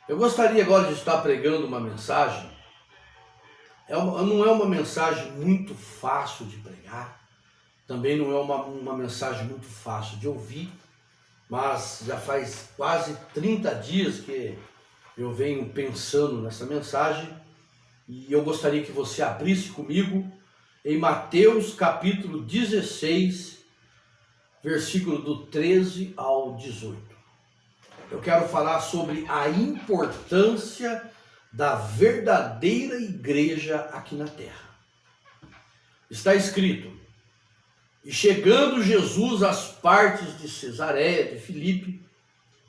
Eu gostaria agora de estar pregando uma mensagem. Não é uma mensagem muito fácil de pregar, também não é uma mensagem muito fácil de ouvir, mas já faz quase 30 dias que eu venho pensando nessa mensagem e eu gostaria que você abrisse comigo em Mateus capítulo 16, versículo do 13 ao 18. Eu quero falar sobre a importância da verdadeira igreja aqui na terra. Está escrito: e chegando Jesus às partes de Cesareia de Filipe,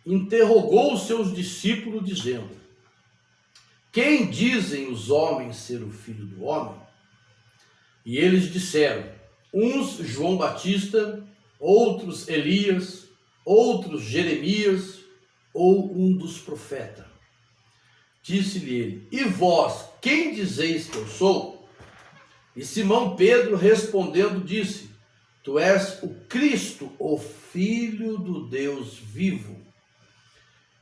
interrogou os seus discípulos, dizendo: quem dizem os homens ser o Filho do Homem? E eles disseram: uns João Batista, outros Elias, outros Jeremias, ou um dos profetas. Disse-lhe ele: e vós, quem dizeis que eu sou? E Simão Pedro respondendo disse: tu és o Cristo, o Filho do Deus vivo.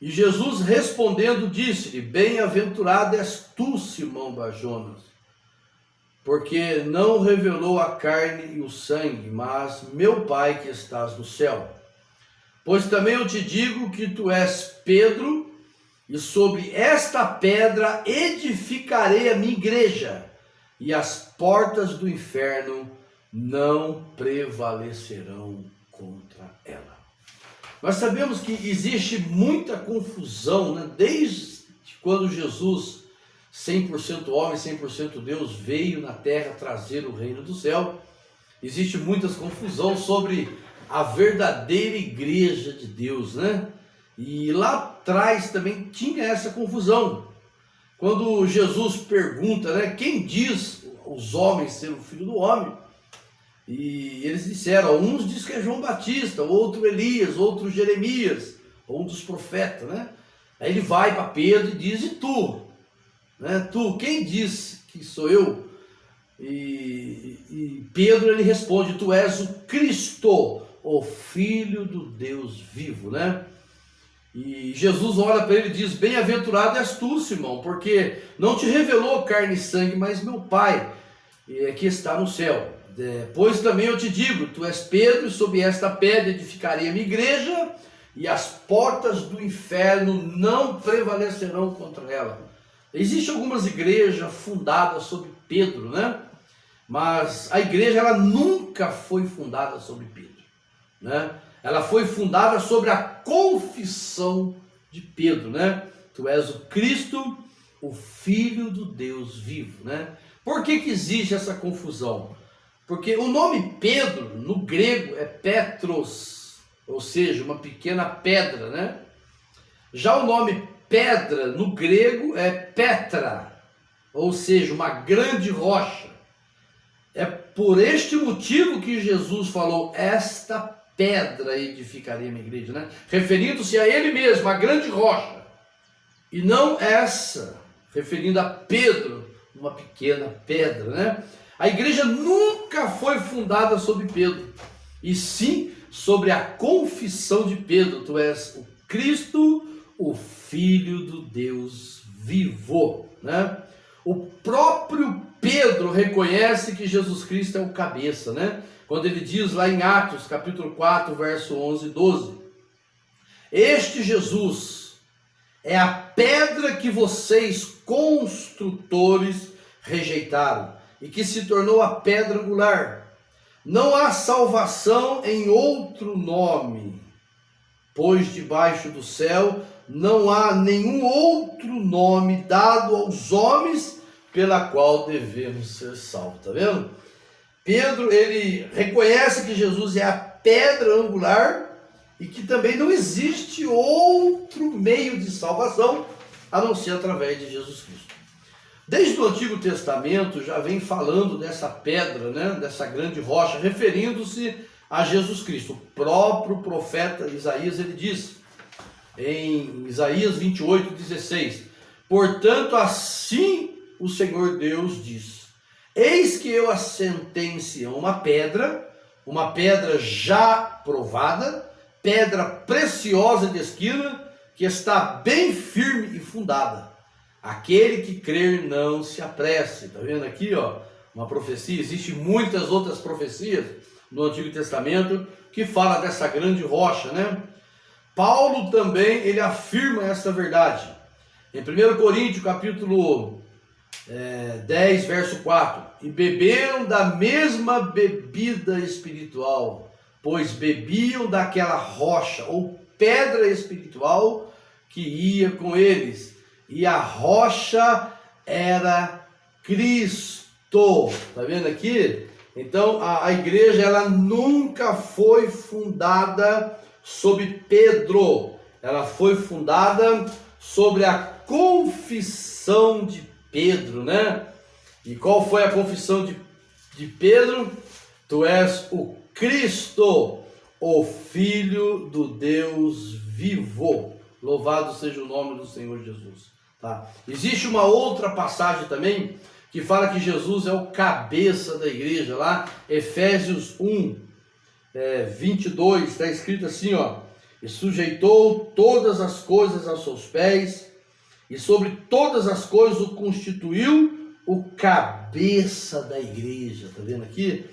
E Jesus respondendo disse-lhe: bem-aventurado és tu, Simão Bar-Jonas, porque não revelou a carne e o sangue, mas meu Pai que estás no céu. Pois também eu te digo que tu és Pedro, e sobre esta pedra edificarei a minha igreja, e as portas do inferno não prevalecerão contra ela. Nós sabemos que existe muita confusão, né? Desde quando Jesus, 100% homem, 100% Deus, veio na terra trazer o reino do céu, existe muita confusão sobre a verdadeira igreja de Deus, né? E lá atrás também tinha essa confusão. Quando Jesus pergunta, né, quem diz os homens ser o Filho do Homem? E eles disseram, uns diz que é João Batista, outro Elias, outro Jeremias, ou um dos profetas, né? Aí ele vai para Pedro e diz: e tu? Né? Tu, quem diz que sou eu? E Pedro ele responde: tu és o Cristo, o Filho do Deus vivo, né? E Jesus olha para ele e diz: bem-aventurado és tu, Simão, porque não te revelou carne e sangue, mas meu Pai que está no céu. Pois também eu te digo, tu és Pedro, e sob esta pedra edificarei a minha igreja, e as portas do inferno não prevalecerão contra ela. Existem algumas igrejas fundadas sobre Pedro, né? Mas a igreja ela nunca foi fundada sobre Pedro, né? Ela foi fundada sobre a confissão de Pedro, né? Tu és o Cristo, o Filho do Deus vivo, né? Por que existe essa confusão? Porque o nome Pedro, no grego, é Petros, ou seja, uma pequena pedra, né? Já o nome pedra, no grego, é Petra, ou seja, uma grande rocha. É por este motivo que Jesus falou: esta pedra edificaria a minha igreja, né? Referindo-se a ele mesmo, a grande rocha, e não essa, referindo a Pedro, uma pequena pedra, né? A igreja nunca foi fundada sobre Pedro, e sim sobre a confissão de Pedro: tu és o Cristo, o Filho do Deus vivo, né? O próprio Pedro reconhece que Jesus Cristo é o cabeça, né? Quando ele diz lá em Atos, capítulo 4, verso 11 e 12: este Jesus é a pedra que vocês, construtores, rejeitaram, e que se tornou a pedra angular. Não há salvação em outro nome, pois debaixo do céu não há nenhum outro nome dado aos homens pela qual devemos ser salvos. Tá vendo? Pedro, ele reconhece que Jesus é a pedra angular e que também não existe outro meio de salvação a não ser através de Jesus Cristo. Desde o Antigo Testamento já vem falando dessa pedra, né, dessa grande rocha, referindo-se a Jesus Cristo. O próprio profeta Isaías, ele diz, em Isaías 28:16, portanto assim o Senhor Deus diz: eis que eu assentei em Sião uma pedra já provada, pedra preciosa de esquina, que está bem firme e fundada. Aquele que crer não se apresse. Está vendo aqui, ó, uma profecia? Existem muitas outras profecias no Antigo Testamento que fala dessa grande rocha, né? Paulo também, ele afirma essa verdade. Em 1 Coríntios, capítulo 10, verso 4. E beberam da mesma bebida espiritual, pois bebiam daquela rocha, ou pedra espiritual, que ia com eles. E a rocha era Cristo. Está vendo aqui? Então, a igreja, ela nunca foi fundada sobre Pedro. Ela foi fundada sobre a confissão de Pedro, né? E qual foi a confissão de Pedro? Tu és o Cristo, o Filho do Deus vivo. Louvado seja o nome do Senhor Jesus. Tá? Existe uma outra passagem também que fala que Jesus é o cabeça da igreja. Lá, Efésios 1, 22, está escrito assim, ó. E sujeitou todas as coisas aos seus pés, e sobre todas as coisas o constituiu o cabeça da igreja. Está vendo aqui?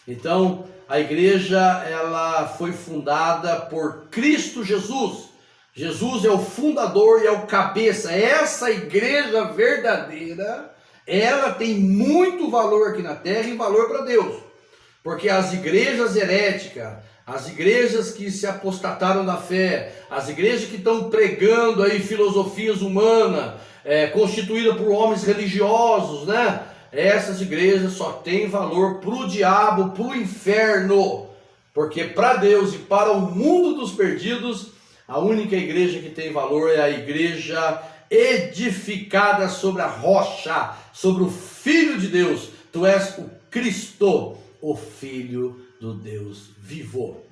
Então, a igreja, ela foi fundada por Cristo Jesus. Jesus é o fundador e é o cabeça. Essa igreja verdadeira, ela tem muito valor aqui na terra e valor para Deus. Porque as igrejas heréticas, as igrejas que se apostataram da fé, as igrejas que estão pregando aí filosofias humanas, constituídas por homens religiosos, né? Essas igrejas só têm valor para o diabo, para o inferno. Porque para Deus e para o mundo dos perdidos, a única igreja que tem valor é a igreja edificada sobre a rocha, sobre o Filho de Deus. Tu és o Cristo, o Filho do Deus vivo.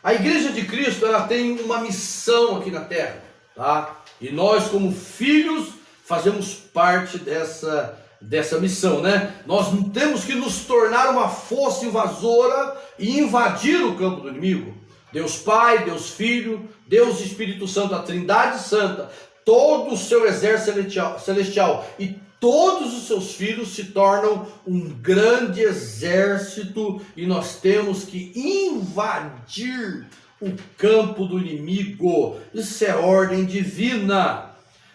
A igreja de Cristo, ela tem uma missão aqui na terra, tá? E nós, como filhos, fazemos parte dessa missão, né? Nós não temos que nos tornar uma força invasora e invadir o campo do inimigo. Deus Pai, Deus Filho, Deus Espírito Santo, a Trindade Santa, todo o seu exército celestial e todos os seus filhos se tornam um grande exército e nós temos que invadir o campo do inimigo. Isso é ordem divina.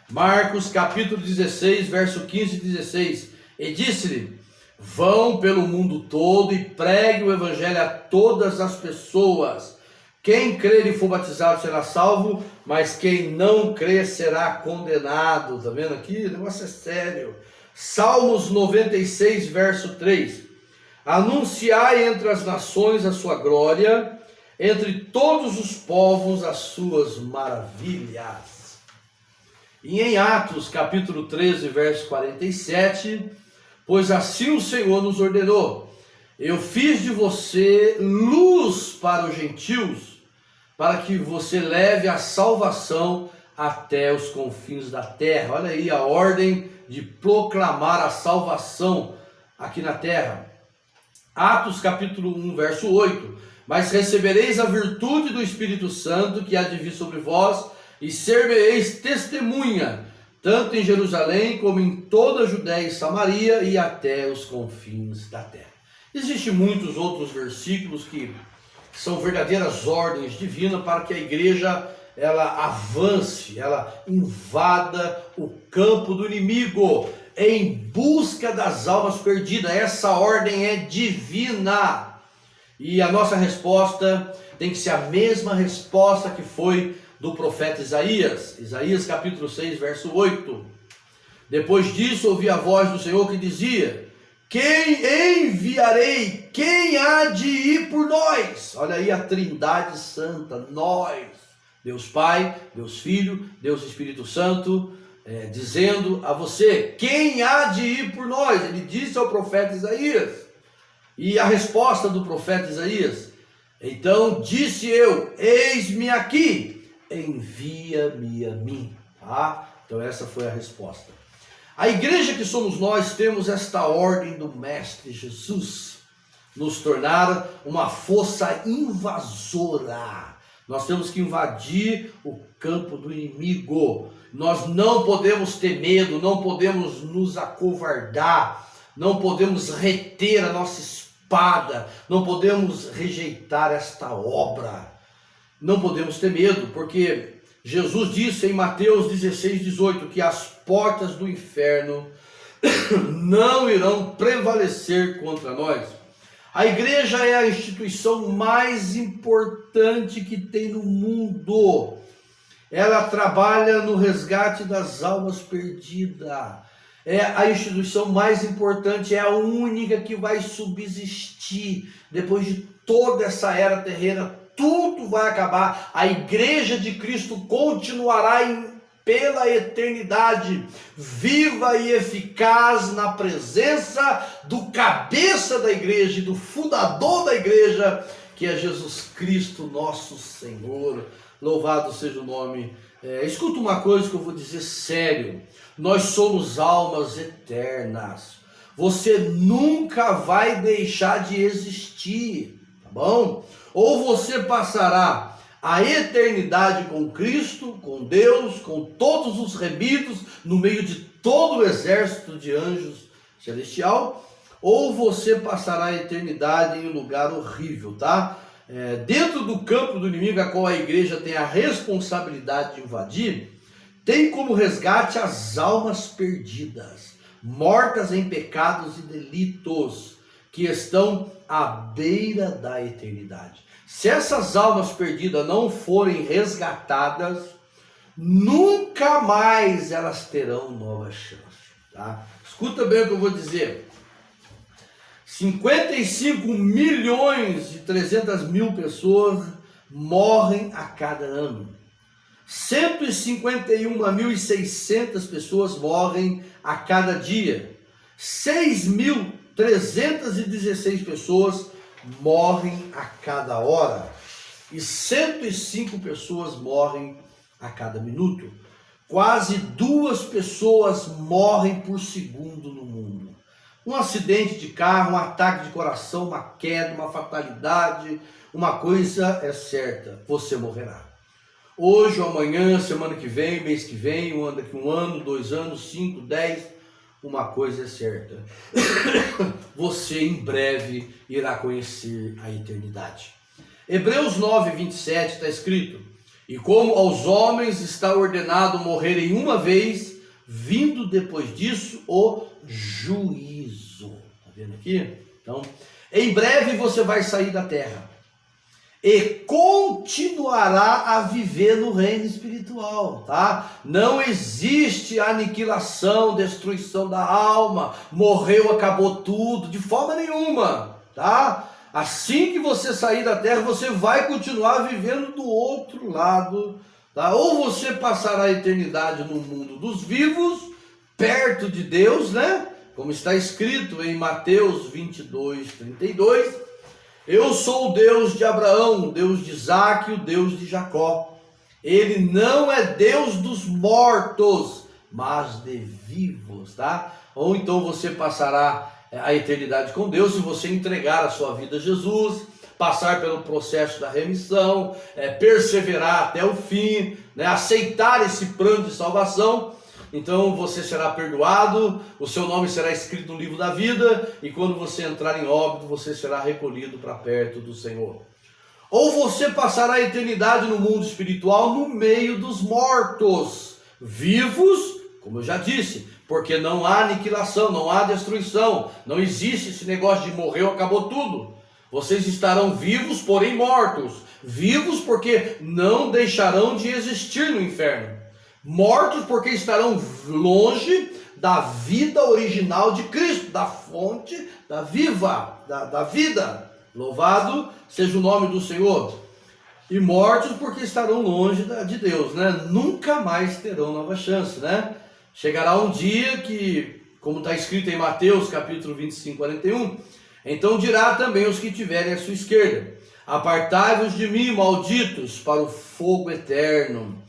Marcos capítulo 16, verso 15 e 16. E disse-lhe: vão pelo mundo todo e pregue o evangelho a todas as pessoas. Quem crer e for batizado será salvo, mas quem não crer será condenado. Está vendo aqui? O negócio é sério. Salmos 96, verso 3. Anunciai entre as nações a sua glória, entre todos os povos as suas maravilhas. E em Atos, capítulo 13, verso 47, pois assim o Senhor nos ordenou: eu fiz de você luz para os gentios, para que você leve a salvação até os confins da terra. Olha aí a ordem de proclamar a salvação aqui na terra. Atos capítulo 1, verso 8. Mas recebereis a virtude do Espírito Santo que há de vir sobre vós, e ser-me-eis testemunha, tanto em Jerusalém como em toda a Judéia e Samaria e até os confins da terra. Existem muitos outros versículos que são verdadeiras ordens divinas para que a igreja ela avance, ela invada o campo do inimigo em busca das almas perdidas. Essa ordem é divina. E a nossa resposta tem que ser a mesma resposta que foi do profeta Isaías. Isaías capítulo 6, verso 8. Depois disso ouvi a voz do Senhor que dizia: quem enviarei? Quem há de ir por nós? Olha aí a Trindade Santa, nós, Deus Pai, Deus Filho, Deus Espírito Santo, dizendo a você: quem há de ir por nós? Ele disse ao profeta Isaías. E a resposta do profeta Isaías: então disse eu, eis-me aqui, envia-me a mim. Tá? Então essa foi a resposta. A igreja que somos nós temos esta ordem do Mestre Jesus, nos tornar uma força invasora Nós temos que invadir o campo do inimigo. Nós não podemos ter medo, não podemos nos acovardar, não podemos reter a nossa espada, não podemos rejeitar esta obra. Não podemos ter medo, porque Jesus disse em Mateus 16:18 que as portas do inferno não irão prevalecer contra nós. A igreja é a instituição mais importante que tem no mundo. Ela trabalha no resgate das almas perdidas. É a instituição mais importante, é a única que vai subsistir depois de toda essa era terrena. Tudo vai acabar. A igreja de Cristo continuará pela eternidade, viva e eficaz na presença do cabeça da igreja e do fundador da igreja, que é Jesus Cristo, nosso Senhor. Louvado seja o nome. Escuta uma coisa que eu vou dizer sério. Nós somos almas eternas. Você nunca vai deixar de existir, tá bom? Ou você passará a eternidade com Cristo, com Deus, com todos os remidos, no meio de todo o exército de anjos celestial, ou você passará a eternidade em um lugar horrível, tá? Dentro do campo do inimigo, a qual a igreja tem a responsabilidade de invadir, tem como resgate as almas perdidas, mortas em pecados e delitos, que estão à beira da eternidade. Se essas almas perdidas não forem resgatadas, nunca mais elas terão nova chance, tá? Escuta bem o que eu vou dizer. 55.300.000 pessoas morrem a cada ano. 151.600 pessoas morrem a cada dia. 6.316 pessoas morrem a cada hora. E 105 pessoas morrem a cada minuto. Quase 2 pessoas morrem por segundo no mundo. Um acidente de carro, um ataque de coração, uma queda, uma fatalidade, uma coisa é certa: você morrerá. Hoje ou amanhã, semana que vem, mês que vem, daqui 1 ano, 2 anos, 5, 10, uma coisa é certa: você em breve irá conhecer a eternidade. Hebreus 9:27 está escrito: e como aos homens está ordenado morrerem uma vez, vindo depois disso o juízo. Está vendo aqui? Então, em breve você vai sair da terra e continuará a viver no reino espiritual, tá? Não existe aniquilação, destruição da alma, morreu, acabou tudo, de forma nenhuma, tá? Assim que você sair da terra, você vai continuar vivendo do outro lado, tá? Ou você passará a eternidade no mundo dos vivos, perto de Deus, né? Como está escrito em Mateus 22:32, eu sou o Deus de Abraão, o Deus de Isaque, o Deus de Jacó. Ele não é Deus dos mortos, mas de vivos, tá? Ou então você passará a eternidade com Deus se você entregar a sua vida a Jesus, passar pelo processo da remissão, perseverar até o fim, né? Aceitar esse plano de salvação. Então você será perdoado, o seu nome será escrito no livro da vida, e quando você entrar em óbito, você será recolhido para perto do Senhor. Ou você passará a eternidade no mundo espiritual, no meio dos mortos, vivos, como eu já disse, porque não há aniquilação, não há destruição, não existe esse negócio de morreu, acabou tudo. Vocês estarão vivos, porém mortos. Vivos porque não deixarão de existir no inferno. Mortos porque estarão longe da vida original de Cristo, da fonte da vida. Louvado seja o nome do Senhor. E mortos porque estarão longe de Deus, né? Nunca mais terão nova chance, né? Chegará um dia que, como está escrito em Mateus capítulo 25:41, então dirá também os que tiverem à sua esquerda: apartai-vos de mim, malditos, para o fogo eterno,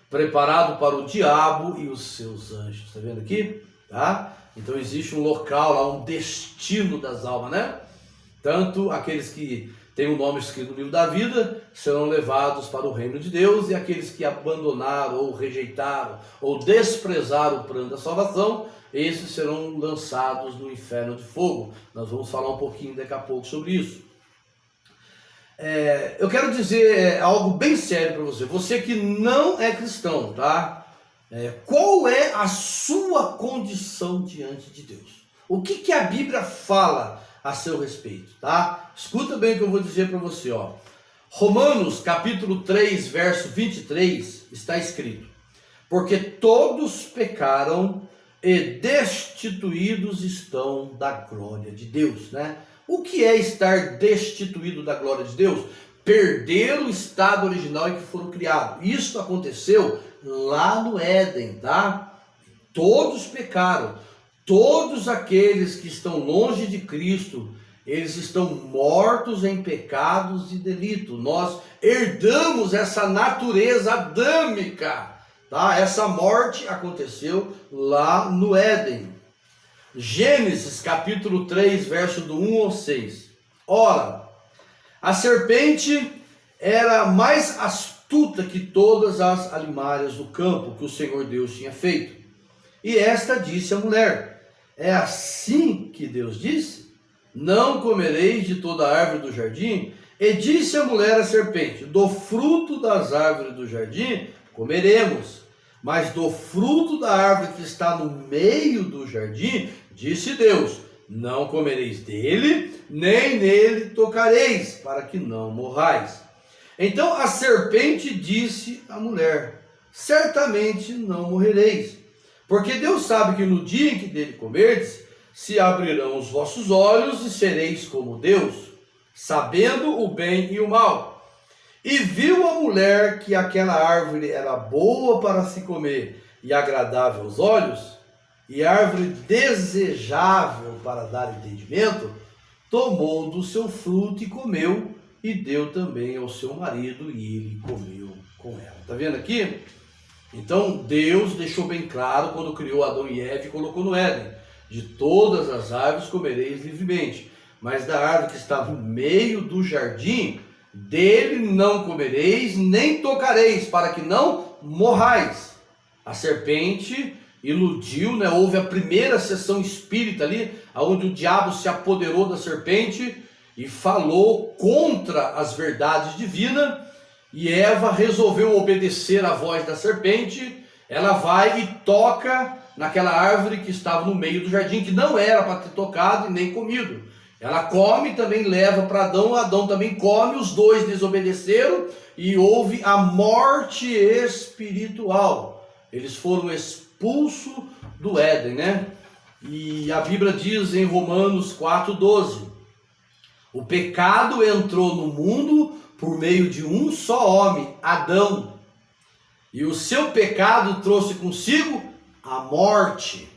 preparado para o diabo e os seus anjos. Está vendo aqui? Tá? Então existe um local lá, um destino das almas, né? Tanto aqueles que têm o nome escrito no livro da vida serão levados para o reino de Deus, e aqueles que abandonaram, ou rejeitaram, ou desprezaram o plano da salvação, esses serão lançados no inferno de fogo. Nós vamos falar um pouquinho daqui a pouco sobre isso. Eu quero dizer algo bem sério para você. Você que não é cristão, tá? Qual é a sua condição diante de Deus? O que a Bíblia fala a seu respeito, tá? Escuta bem o que eu vou dizer para você, ó. Romanos capítulo 3, verso 23, está escrito: porque todos pecaram e destituídos estão da glória de Deus, né? O que é estar destituído da glória de Deus? Perder o estado original em que foram criados. Isso aconteceu lá no Éden, tá? Todos pecaram. Todos aqueles que estão longe de Cristo, eles estão mortos em pecados e delitos. Nós herdamos essa natureza adâmica, tá? Essa morte aconteceu lá no Éden. Gênesis capítulo 3, verso do 1 ao 6. Ora, a serpente era mais astuta que todas as alimárias do campo que o Senhor Deus tinha feito. E esta disse à mulher: é assim que Deus disse? Não comereis de toda a árvore do jardim? E disse a mulher à serpente: do fruto das árvores do jardim comeremos, mas do fruto da árvore que está no meio do jardim, disse Deus: não comereis dele, nem nele tocareis, para que não morrais. Então a serpente disse à mulher: certamente não morrereis, porque Deus sabe que no dia em que dele comerdes, se abrirão os vossos olhos e sereis como Deus, sabendo o bem e o mal. E viu a mulher que aquela árvore era boa para se comer e agradável aos olhos, e árvore desejável para dar entendimento, tomou do seu fruto e comeu, e deu também ao seu marido, e ele comeu com ela. Está vendo aqui? Então Deus deixou bem claro quando criou Adão e Eva e colocou no Éden: de todas as árvores comereis livremente, mas da árvore que está no meio do jardim, dele não comereis, nem tocareis, para que não morrais. A serpente iludiu, né? Houve a primeira sessão espírita ali, onde o diabo se apoderou da serpente e falou contra as verdades divinas, e Eva resolveu obedecer à voz da serpente. Ela vai e toca naquela árvore que estava no meio do jardim, que não era para ter tocado e nem comido. Ela come, também leva para Adão, Adão também come, os dois desobedeceram e houve a morte espiritual. Eles foram expulsos do Éden, né? E a Bíblia diz em Romanos 4,12: o pecado entrou no mundo por meio de um só homem, Adão, e o seu pecado trouxe consigo a morte.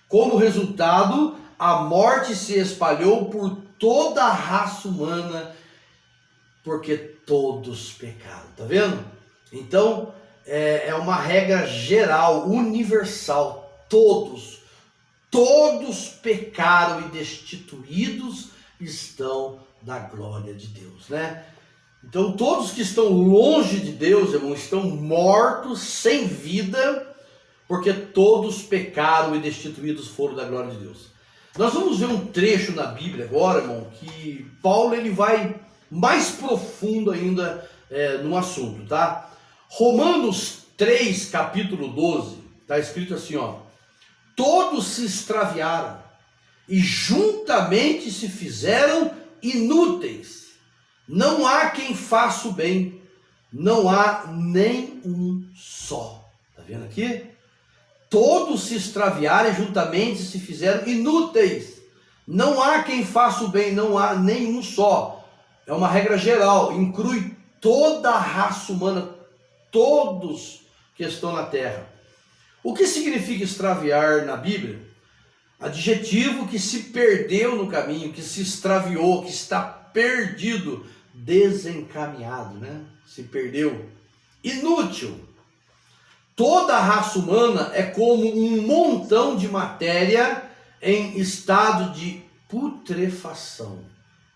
Como resultado, a morte se espalhou por toda a raça humana, porque todos pecaram. Tá vendo? Então, é uma regra geral, universal. Todos pecaram e destituídos estão da glória de Deus, né? Então, todos que estão longe de Deus, irmão, estão mortos, sem vida, porque todos pecaram e destituídos foram da glória de Deus. Nós vamos ver um trecho na Bíblia agora, irmão, que Paulo ele vai mais profundo ainda no assunto, tá? Romanos 3, capítulo 12, está escrito assim, ó: todos se extraviaram e juntamente se fizeram inúteis. Não há quem faça o bem, não há nem um só. Está vendo aqui? Todos se extraviaram e juntamente se fizeram inúteis. Não há quem faça o bem, não há nenhum só. É uma regra geral, inclui toda a raça humana, todos que estão na terra. O que significa extraviar na Bíblia? Adjetivo que se perdeu no caminho, que se extraviou, que está perdido, desencaminhado, né? Se perdeu. Inútil. Toda a raça humana é como um montão de matéria em estado de putrefação.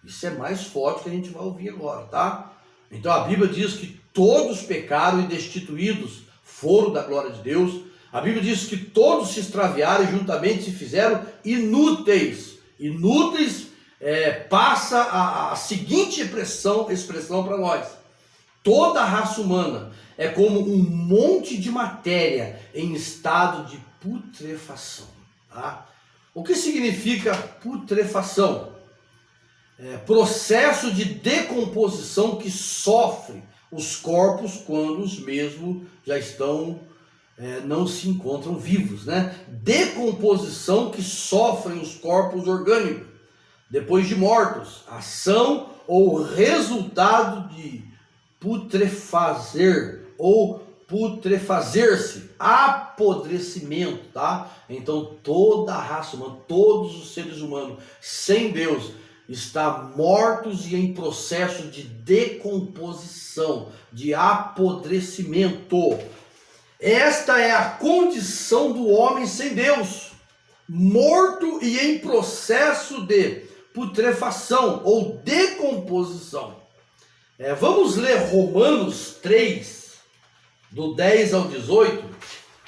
Isso é mais forte que a gente vai ouvir agora, tá? Então a Bíblia diz que todos pecaram e destituídos foram da glória de Deus. A Bíblia diz que todos se extraviaram e juntamente se fizeram inúteis. Inúteis passa a seguinte expressão para nós. Toda a raça humana é como um monte de matéria em estado de putrefação. Tá? O que significa putrefação? Processo de decomposição que sofre os corpos quando os mesmos já estão, não se encontram vivos, né? Decomposição que sofrem os corpos orgânicos depois de mortos, ação ou resultado de putrefazer ou putrefazer-se, apodrecimento, tá? Então toda a raça humana, todos os seres humanos sem Deus está mortos e em processo de decomposição, de apodrecimento. Esta é a condição do homem sem Deus, morto e em processo de putrefação ou decomposição. Vamos ler Romanos 3, do 10 ao 18.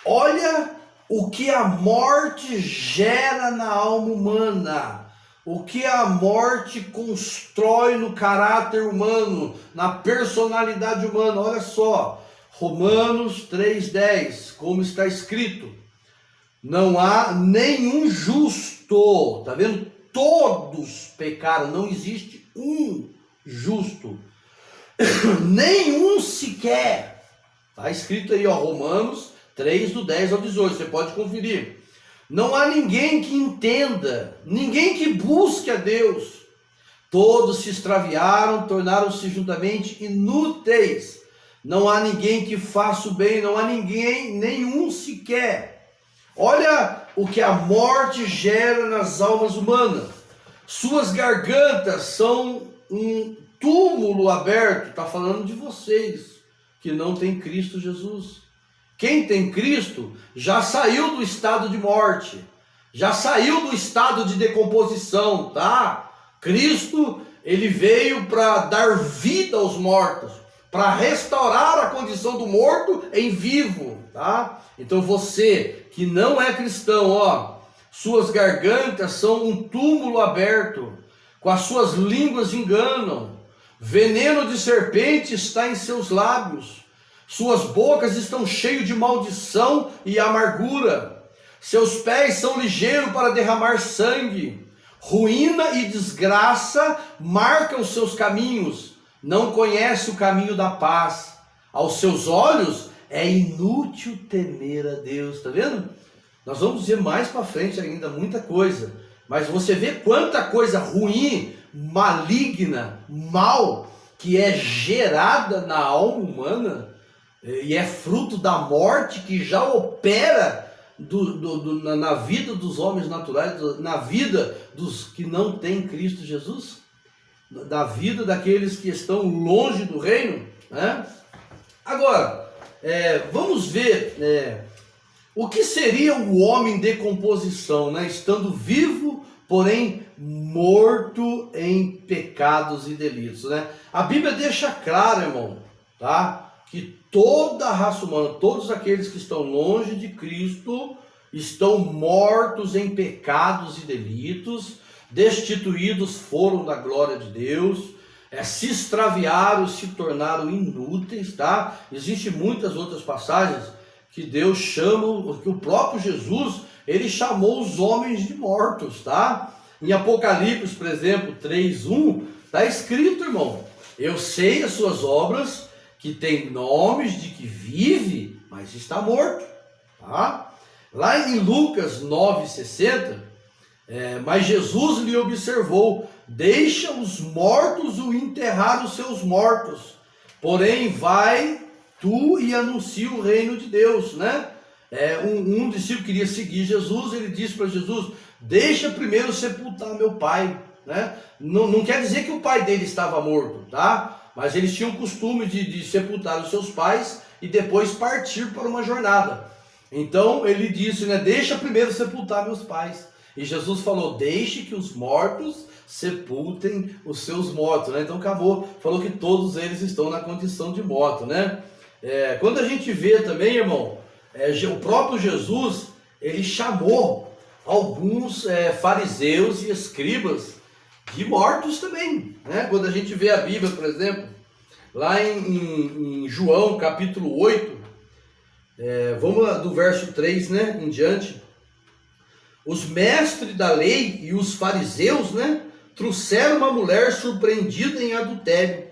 Olha o que a morte gera na alma humana. O que a morte constrói no caráter humano, na personalidade humana. Olha só, Romanos 3,10, como está escrito: não há nenhum justo, tá vendo? Todos pecaram, não existe um justo, nenhum sequer. Está escrito aí, ó, Romanos 3, do 10 ao 18, você pode conferir. Não há ninguém que entenda, ninguém que busque a Deus. Todos se extraviaram, tornaram-se juntamente inúteis. Não há ninguém que faça o bem, não há ninguém, nenhum sequer. Olha o que a morte gera nas almas humanas. Suas gargantas são um túmulo aberto. Está falando de vocês que não têm Cristo Jesus. Quem tem Cristo já saiu do estado de morte, já saiu do estado de decomposição, tá? Cristo, ele veio para dar vida aos mortos, para restaurar a condição do morto em vivo, tá? Então você que não é cristão, ó, suas gargantas são um túmulo aberto, com as suas línguas enganam, veneno de serpente está em seus lábios. Suas bocas estão cheias de maldição e amargura. Seus pés são ligeiros para derramar sangue. Ruína e desgraça marcam os seus caminhos. Não conhece o caminho da paz. Aos seus olhos é inútil temer a Deus. Está vendo? Nós vamos dizer mais para frente ainda muita coisa. Mas você vê quanta coisa ruim, maligna, mal, que é gerada na alma humana. E é fruto da morte que já opera na vida dos homens naturais, na vida dos que não têm Cristo Jesus, da vida daqueles que estão longe do reino, né? Agora, vamos ver o que seria o homem em decomposição, né? Estando vivo, porém morto em pecados e delitos, né? A Bíblia deixa claro, irmão, tá? Que toda a raça humana, todos aqueles que estão longe de Cristo, estão mortos em pecados e delitos, destituídos foram da glória de Deus, se extraviaram, se tornaram inúteis, tá? Existem muitas outras passagens que Deus chama, que o próprio Jesus, ele chamou os homens de mortos, tá? Em Apocalipse, por exemplo, 3:1, está escrito, irmão: eu sei as suas obras, que tem nomes de que vive, mas está morto, tá? Lá em Lucas 9,60, mas Jesus lhe observou: deixa os mortos o enterrar os seus mortos, porém vai tu e anuncia o reino de Deus, né? Um discípulo queria seguir Jesus, ele disse para Jesus: deixa primeiro sepultar meu pai, né? Não quer dizer que o pai dele estava morto, tá? Mas eles tinham o costume de sepultar os seus pais e depois partir para uma jornada. Então ele disse, né, deixa primeiro sepultar meus pais. E Jesus falou: deixe que os mortos sepultem os seus mortos, né? Então acabou, falou que todos eles estão na condição de morto, né? Quando a gente vê também, irmão, o próprio Jesus, ele chamou alguns fariseus e escribas de mortos também, né? Quando a gente vê a Bíblia, por exemplo, lá em João capítulo 8, vamos lá do verso 3, né, em diante. Os mestres da lei e os fariseus, né, trouxeram uma mulher surpreendida em adultério.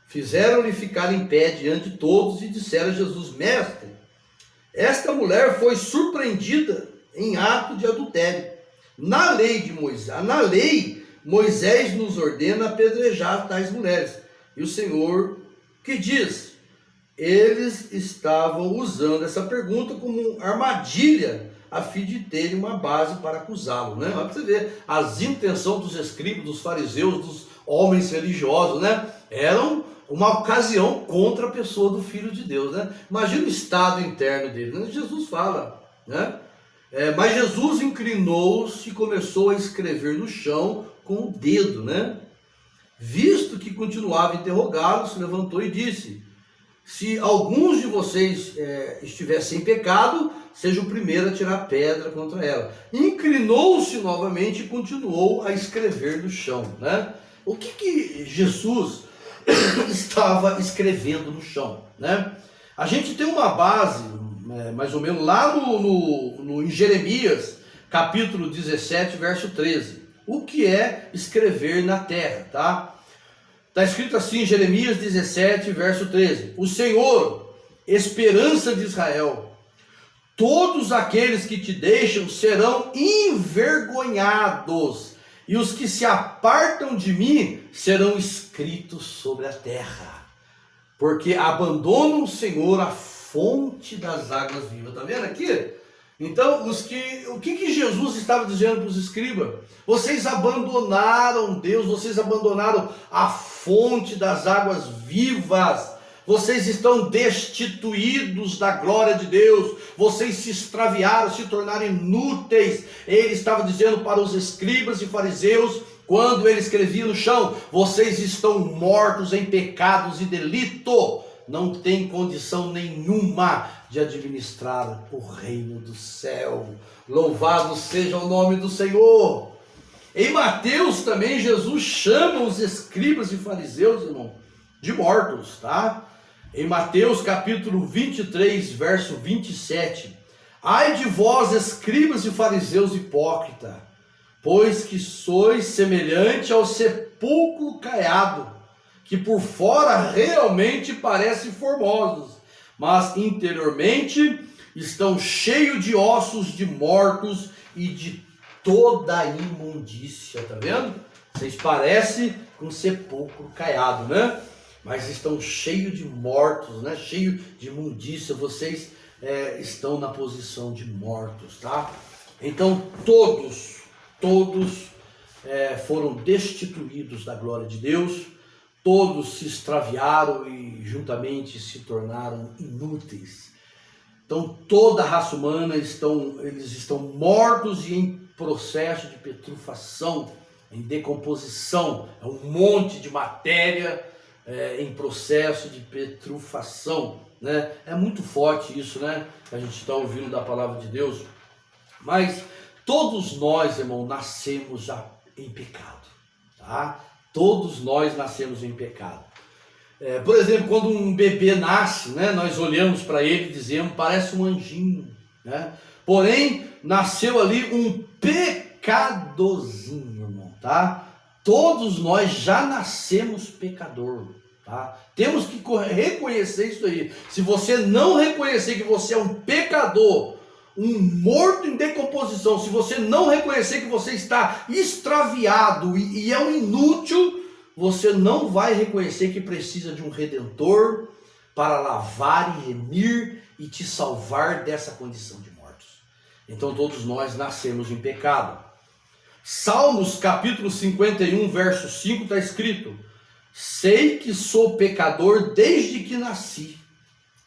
Fizeram-lhe ficar em pé diante de todos e disseram a Jesus: mestre, esta mulher foi surpreendida em ato de adultério. Na lei, Moisés nos ordena apedrejar tais mulheres. E o Senhor, que diz? Eles estavam usando essa pergunta como armadilha, a fim de terem uma base para acusá-lo, né? Olha para você ver, as intenções dos escribas, dos fariseus, dos homens religiosos, né? Eram uma ocasião contra a pessoa do Filho de Deus, né? Imagina o estado interno dele, né? Jesus fala, né? Mas Jesus inclinou-se e começou a escrever no chão com o dedo, né? Visto que continuava a interrogá-lo, se levantou e disse: se alguns de vocês estivessem em pecado, seja o primeiro a tirar pedra contra ela. Inclinou-se novamente e continuou a escrever no chão, né? O que Jesus estava escrevendo no chão, né? A gente tem uma base, mais ou menos, lá em Jeremias, capítulo 17, verso 13. O que é escrever na terra, tá? Está escrito assim em Jeremias 17, verso 13. O Senhor, esperança de Israel, todos aqueles que te deixam serão envergonhados, e os que se apartam de mim serão escritos sobre a terra, porque abandonam o Senhor, a fonte das águas vivas. Está vendo aqui? Então, o que Jesus estava dizendo para os escribas? Vocês abandonaram Deus, vocês abandonaram a fonte das águas vivas, vocês estão destituídos da glória de Deus, vocês se extraviaram, se tornaram inúteis. Ele estava dizendo para os escribas e fariseus, quando ele escrevia no chão: vocês estão mortos em pecados e delito, não tem condição nenhuma de administrar o reino do céu. Louvado seja o nome do Senhor. Em Mateus também, Jesus chama os escribas e fariseus, irmão, de mortos, tá? Em Mateus capítulo 23, verso 27. Ai de vós, escribas e fariseus hipócritas, pois que sois semelhante ao sepulcro caiado, que por fora realmente parecem formosos, mas interiormente estão cheios de ossos de mortos e de toda a imundícia. Tá vendo? Vocês parecem um sepulcro caiado, né? Mas estão cheios de mortos, né? Cheio de imundícia. Vocês estão na posição de mortos, tá? Então todos foram destituídos da glória de Deus. Todos se extraviaram e juntamente se tornaram inúteis. Então toda a raça humana eles estão mortos e em processo de petrufação, em decomposição. É um monte de matéria em processo de petrufação, né? É muito forte isso, né? A gente está ouvindo da palavra de Deus. Mas todos nós, irmão, nascemos já em pecado, tá? Todos nós nascemos em pecado. Por exemplo, quando um bebê nasce, né, nós olhamos para ele e dizemos: parece um anjinho, né? Porém, nasceu ali um pecadorzinho, irmão, tá? Todos nós já nascemos pecador, tá? Temos que reconhecer isso aí. Se você não reconhecer que você é um pecador, um morto em decomposição, se você não reconhecer que você está extraviado e é um inútil, você não vai reconhecer que precisa de um redentor para lavar e remir e te salvar dessa condição de mortos. Então todos nós nascemos em pecado. Salmos capítulo 51, verso 5 está escrito: sei que sou pecador desde que nasci,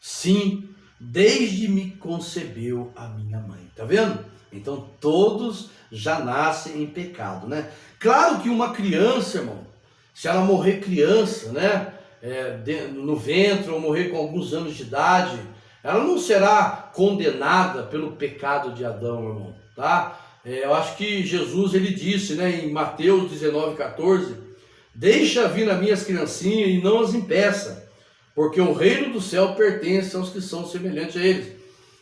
sim, desde me concebeu a minha mãe. Tá vendo? Então todos já nasce em pecado, né? Claro que uma criança, irmão, se ela morrer criança, né, no ventre ou morrer com alguns anos de idade, ela não será condenada pelo pecado de Adão, irmão, tá? Eu acho que Jesus, ele disse, né, em Mateus 19:14, deixa vir as minhas criancinhas e não as impeça, porque o reino do céu pertence aos que são semelhantes a eles.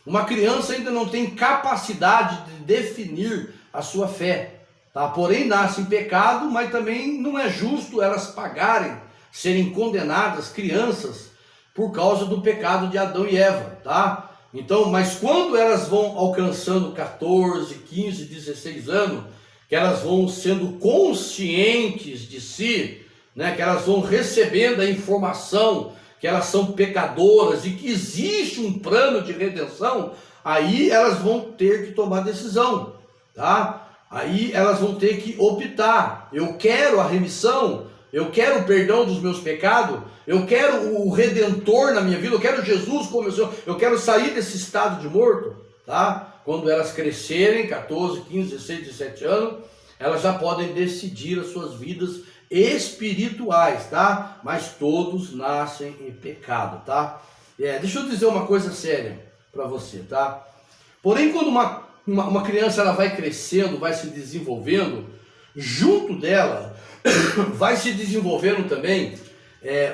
Uma criança ainda não tem capacidade de definir a sua fé, tá? Porém nasce em pecado, mas também não é justo elas pagarem, serem condenadas, crianças, por causa do pecado de Adão e Eva, tá? Então, mas quando elas vão alcançando 14, 15, 16 anos, que elas vão sendo conscientes de si, né, que elas vão recebendo a informação que elas são pecadoras e que existe um plano de redenção, aí elas vão ter que tomar decisão, tá? Aí elas vão ter que optar. Eu quero a remissão, eu quero o perdão dos meus pecados, eu quero o Redentor na minha vida, eu quero Jesus como meu Senhor, eu quero sair desse estado de morto, tá? Quando elas crescerem, 14, 15, 16, 17 anos, elas já podem decidir as suas vidas espirituais, tá? Mas todos nascem em pecado, tá? Deixa eu dizer uma coisa séria para você, tá? Porém, quando uma criança ela vai crescendo, vai se desenvolvendo, junto dela vai se desenvolvendo também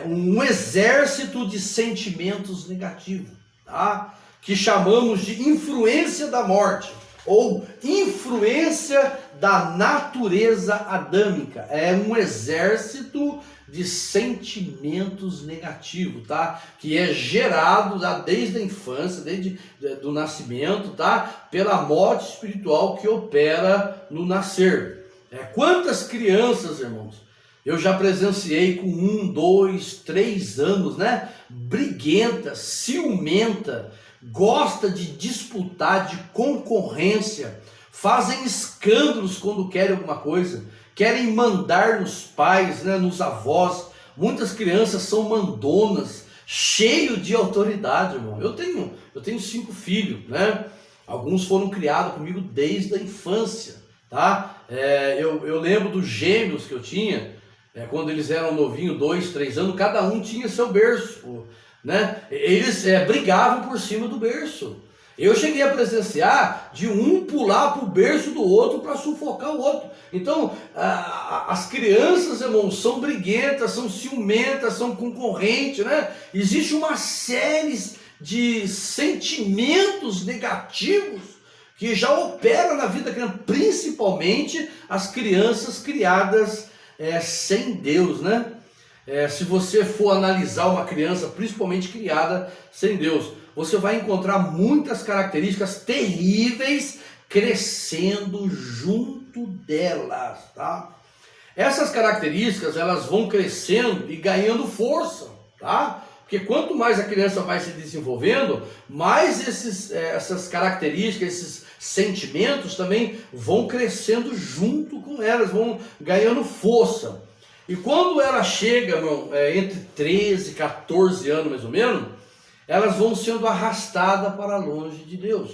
um exército de sentimentos negativos, tá? Que chamamos de influência da morte, ou influência da natureza adâmica. É um exército de sentimentos negativos, tá? Que é gerado desde a infância, desde do nascimento, tá? Pela morte espiritual que opera no nascer. Quantas crianças, irmãos, eu já presenciei com 1, 2, 3 anos, né? Briguenta, ciumenta, gosta de disputar, de concorrência, fazem escândalos quando querem alguma coisa, querem mandar nos pais, né, nos avós. Muitas crianças são mandonas, cheio de autoridade, irmão. Eu tenho 5 filhos, né? Alguns foram criados comigo desde a infância, tá? Eu lembro dos gêmeos que eu tinha, quando eles eram novinhos, 2, 3 anos, cada um tinha seu berço, né? Eles brigavam por cima do berço. Eu cheguei a presenciar de um pular para o berço do outro para sufocar o outro. Então, as crianças, irmãos, são briguentas, são ciumentas, são concorrentes, né? Existe uma série de sentimentos negativos que já operam na vida da criança, principalmente as crianças criadas sem Deus, né? Se você for analisar uma criança, principalmente criada sem Deus, você vai encontrar muitas características terríveis crescendo junto delas, tá? Essas características, elas vão crescendo e ganhando força, tá? Porque quanto mais a criança vai se desenvolvendo, mais essas características, esses sentimentos também vão crescendo junto com elas, vão ganhando força. E quando ela chega, irmão, entre 13 e 14 anos mais ou menos, elas vão sendo arrastadas para longe de Deus.